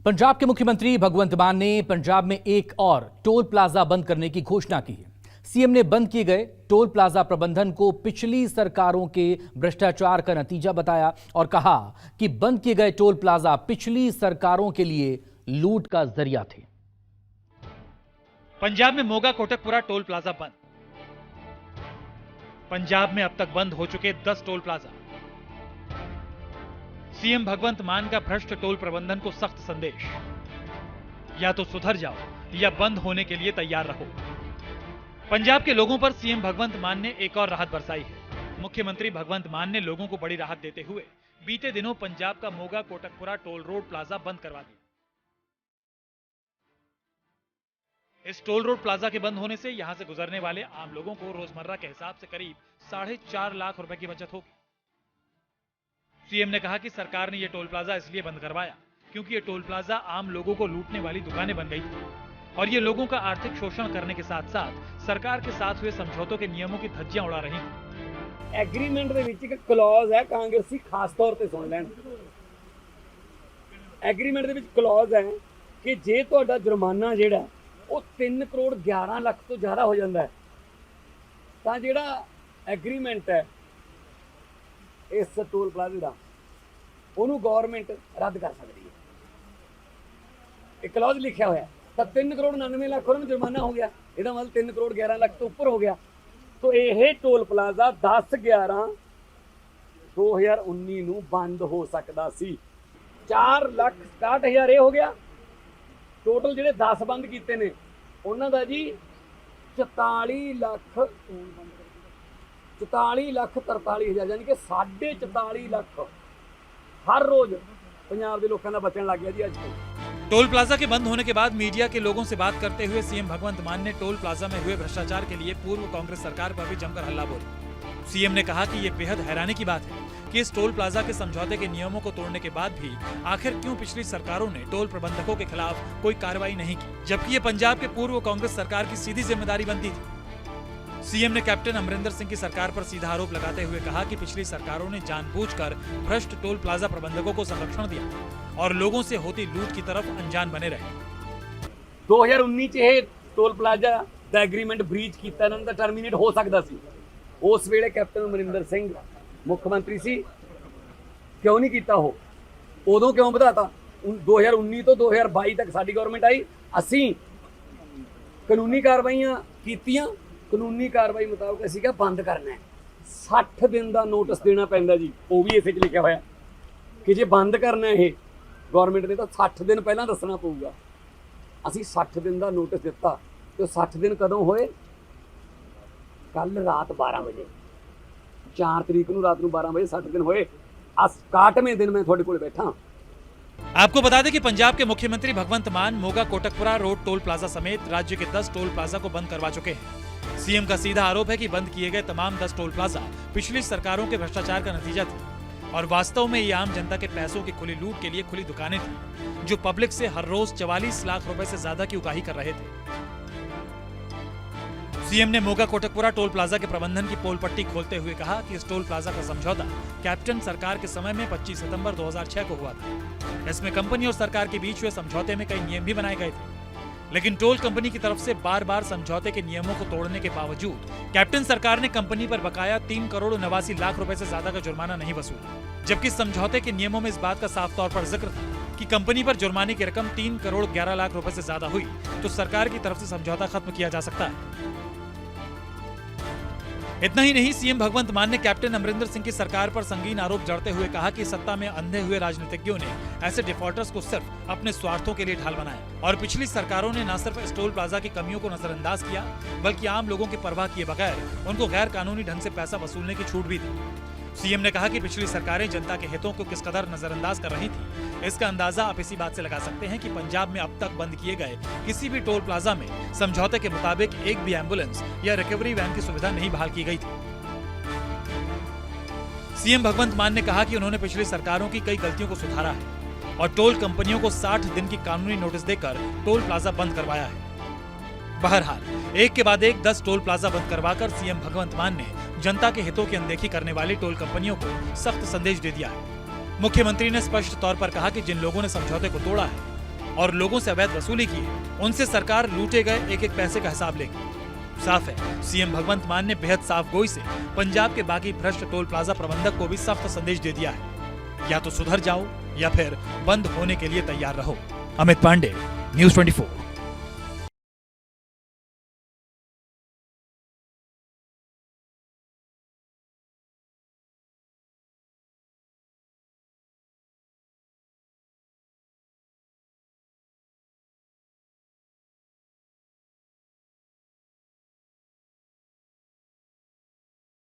पंजाब के मुख्यमंत्री भगवंत मान ने पंजाब में एक और टोल प्लाजा बंद करने की घोषणा की है। सीएम ने बंद किए गए टोल प्लाजा प्रबंधन को पिछली सरकारों के भ्रष्टाचार का नतीजा बताया और कहा कि बंद किए गए टोल प्लाजा पिछली सरकारों के लिए लूट का जरिया थे। पंजाब में मोगा कोटकपुरा टोल प्लाजा बंद। पंजाब में अब तक बंद हो चुके 10 टोल प्लाजा। सीएम भगवंत मान का भ्रष्ट टोल प्रबंधन को सख्त संदेश, या तो सुधर जाओ या बंद होने के लिए तैयार रहो। पंजाब के लोगों पर सीएम भगवंत मान ने एक और राहत बरसाई है। मुख्यमंत्री भगवंत मान ने लोगों को बड़ी राहत देते हुए बीते दिनों पंजाब का Moga Kotkapura toll road plaza बंद करवा दिया। इस टोल रोड प्लाजा के बंद होने से यहां से गुजरने वाले आम लोगों को रोजमर्रा के हिसाब से करीब 4.5 लाख रुपए की बचत होगी। सीएम ने कहा कि सरकार ने यह टोल प्लाजा इसलिए बंद करवाया क्योंकि यह टोल प्लाजा आम लोगों को लूटने वाली दुकानें बन गई थी और ये लोगों का आर्थिक शोषण करने के साथ साथ सरकार के साथ हुए समझौतों के नियमों की धज्जियां उड़ा रही थी। एग्रीमेंट ਦੇ ਵਿੱਚ ਇੱਕ ਕਲੌਜ਼ ਹੈ, ਕਾਂਗਰਸੀ ਖਾਸ ਤੌਰ ਤੇ ਸੁਣ ਲੈਣ। ਐਗਰੀਮੈਂਟ ਦੇ ਵਿੱਚ ਕਲੌਜ਼ ਹੈ ਕਿ ਜੇ ਤੁਹਾਡਾ ਜੁਰਮਾਨਾ ਜਿਹੜਾ ਉਹ 3 ਕਰੋੜ 11 ਲੱਖ ਤੋਂ ਜ਼ਿਆਦਾ ਹੋ ਜਾਂਦਾ ਹੈ ਤਾਂ ਜਿਹੜਾ ਐਗਰੀਮੈਂਟ ਹੈ ਇਸ ਟੋਲ ਪਲਾਜ਼ੇ ਦਾ ਉਹਨੂੰ ਗਵਰਨਮੈਂਟ ਰੱਦ ਕਰ ਸਕਦੀ ਹੈ। ਇਹ ਕਲੌਜ਼ ਲਿਖਿਆ ਹੋਇਆ ਤਾਂ 3 ਕਰੋੜ 99 ਲੱਖ ਉਹਨਾਂ ਨੂੰ ਜੁਰਮਾਨਾ ਹੋ ਗਿਆ, ਇਹਦਾ ਮਤਲਬ 3 ਕਰੋੜ 11 ਲੱਖ ਤੋਂ ਉੱਪਰ ਹੋ ਗਿਆ। तो यह टोल प्लाजा 10/11/2019 ਨੂੰ ਬੰਦ ਹੋ ਸਕਦਾ ਸੀ। 4,67,000 ਇਹ ਹੋ ਗਿਆ। ਟੋਟਲ ਜਿਹੜੇ 10 ਬੰਦ ਕੀਤੇ ਨੇ ਉਹਨਾਂ ਦਾ ਜੀ 44,43,000 ਯਾਨੀ ਕਿ 44.5 ਲੱਖ हर रोज पंजाब के लोगों का बचन लग गया जी। आज टोल प्लाजा के बंद होने के बाद मीडिया के लोगों से बात करते हुए सीएम भगवंत मान ने टोल प्लाजा में हुए भ्रष्टाचार के लिए पूर्व कांग्रेस सरकार पर भी जमकर हल्ला बोला। सीएम ने कहा कि ये बेहद हैरानी की बात है कि इस टोल प्लाजा के समझौते के नियमों को तोड़ने के बाद भी आखिर क्यों पिछली सरकारों ने टोल प्रबंधकों के खिलाफ कोई कार्रवाई नहीं की, जबकि ये पंजाब के पूर्व कांग्रेस सरकार की सीधी जिम्मेदारी बनती थी। सीएम ने कैप्टन अमरिंदर सिंह की सरकार पर सीधा आरोप लगाते हुए कहा कि पिछली सरकारों ने जानबूझकर भ्रष्ट टोल प्लाजा प्रबंधकों को संरक्षण दिया और लोगों से होती लूट की तरफ अनजान बने रहे। 2019 ਚ ਇਹ ਟੋਲ ਪਲਾਜ਼ਾ ਦਾ ਐਗਰੀਮੈਂਟ ਬ੍ਰੀਚ ਕੀਤਾ, ਇਹਨਾਂ ਦਾ ਟਰਮੀਨੇਟ ਹੋ ਸਕਦਾ ਸੀ। ਉਸ ਵੇਲੇ ਕੈਪਟਨ ਅਮਰਿੰਦਰ ਸਿੰਘ ਮੁੱਖ ਮੰਤਰੀ ਸੀ, ਕਿਉਂ ਨਹੀਂ ਕੀਤਾ? ਉਹ ਉਦੋਂ ਕਿਉਂ ਵਧਾਤਾ? 2019 ਤੋਂ 2022 ਤੱਕ ਸਾਡੀ ਗਵਰਨਮੈਂਟ ਆਈ, ਅਸੀਂ ਕਾਨੂੰਨੀ ਕਾਰਵਾਈਆਂ ਕੀਤੀਆਂ। ਕਾਨੂੰਨੀ ਕਾਰਵਾਈ ਮੁਤਾਬਕ ਅਸੀਂ ਕਿਹਾ ਬੰਦ ਕਰਨਾ ਹੈ। 60 ਦਿਨ ਦਾ ਨੋਟਿਸ ਦੇਣਾ ਪੈਂਦਾ ਜੀ, ਉਹ ਵੀ ਇਸੇ 'ਚ ਲਿਖਿਆ ਹੋਇਆ ਕਿ ਜੇ ਬੰਦ ਕਰਨਾ ਇਹ ਗਵਰਨਮੈਂਟ ਨੇ ਤਾਂ 60 ਦਿਨ ਪਹਿਲਾਂ ਦੱਸਣਾ ਪਊਗਾ। ਅਸੀਂ 60 ਦਿਨ ਦਾ ਨੋਟਿਸ ਦਿੱਤਾ ਤੇ 60 ਦਿਨ ਕਦੋਂ ਹੋਏ? ਕੱਲ ਰਾਤ 12 ਵਜੇ, 4 ਤਰੀਕ ਨੂੰ ਰਾਤ ਨੂੰ 12 ਵਜੇ 60 दिन ਹੋਏ। 61वें दिन मैं ਤੁਹਾਡੇ ਕੋਲ बैठा। आपको बता दें कि पंजाब के मुख्यमंत्री भगवंत मान Moga Kotkapura road toll plaza समेत राज्य के 10 टोल प्लाजा को बंद करवा चुके हैं। सीएम का सीधा आरोप है कि बंद किए गए तमाम 10 टोल प्लाजा पिछली सरकारों के भ्रष्टाचार का नतीजा थी और वास्तव में ये आम जनता के पैसों की खुली लूट के लिए खुली दुकानें थी जो पब्लिक से हर रोज 44 लाख रुपए से ज्यादा की उगाही कर रहे थे। सीएम ने मोगा कोटकपुरा टोल प्लाजा के प्रबंधन की पोल पट्टी खोलते हुए कहा कि इस टोल प्लाजा का समझौता कैप्टन सरकार के समय में 25 सितंबर 2006 को हुआ था। इसमें कंपनी और सरकार के बीच हुए समझौते में कई नियम भी बनाए गए थे, लेकिन टोल कंपनी की तरफ से बार बार समझौते के नियमों को तोड़ने के बावजूद कैप्टन सरकार ने कंपनी पर बकाया 3 करोड़ 89 लाख रुपए से ज्यादा का जुर्माना नहीं वसूला, जबकि समझौते के नियमों में इस बात का साफ तौर पर जिक्र था कि कंपनी पर जुर्माने की रकम 3 करोड़ 11 लाख रुपए से ज्यादा हुई तो सरकार की तरफ से समझौता खत्म किया जा सकता है। इतना ही नहीं, सीएम भगवंत मान ने कैप्टन अमरिंदर सिंह की सरकार पर संगीन आरोप जड़ते हुए कहा कि सत्ता में अंधे हुए राजनीतिज्ञों ने ऐसे डिफॉल्टर्स को सिर्फ अपने स्वार्थों के लिए ढाल बनाया और पिछली सरकारों ने न सिर्फ इस टोल प्लाजा की कमियों को नजरअंदाज किया बल्कि आम लोगों की परवाह किए बगैर उनको गैर कानूनी ढंग से पैसा वसूलने की छूट भी दी। सीएम ने कहा कि पिछली सरकारें जनता के हितों को किस कदर नजरअंदाज कर रही थी, इसका अंदाजा आप इसी बात से लगा सकते हैं कि पंजाब में अब तक बंद किए गए किसी भी टोल प्लाजा में समझौते के मुताबिक एक भी एम्बुलेंस या रिकवरी वैन की सुविधा नहीं बहाल की गई थी। सीएम भगवंत मान ने कहा कि उन्होंने पिछली सरकारों की कई गलतियों को सुधारा है और टोल कंपनियों को 60 दिन की कानूनी नोटिस देकर टोल प्लाजा बंद करवाया है। बहरहाल एक के बाद एक 10 टोल प्लाजा बंद करवाकर सीएम भगवंत मान ने जनता के हितों की अनदेखी करने वाली टोल कंपनियों को सख्त संदेश दे दिया है। मुख्यमंत्री ने स्पष्ट तौर पर कहा कि जिन लोगों ने समझौते को तोड़ा है और लोगों से अवैध वसूली की है, उनसे सरकार लूटे गए एक एक पैसे का हिसाब लेगी। साफ है, सीएम भगवंत मान ने बेहद साफ गोई से पंजाब के बाकी भ्रष्ट टोल प्लाजा प्रबंधक को भी सख्त संदेश दे दिया है, या तो सुधर जाओ या फिर बंद होने के लिए तैयार रहो। अमित पांडे, न्यूज़ 24।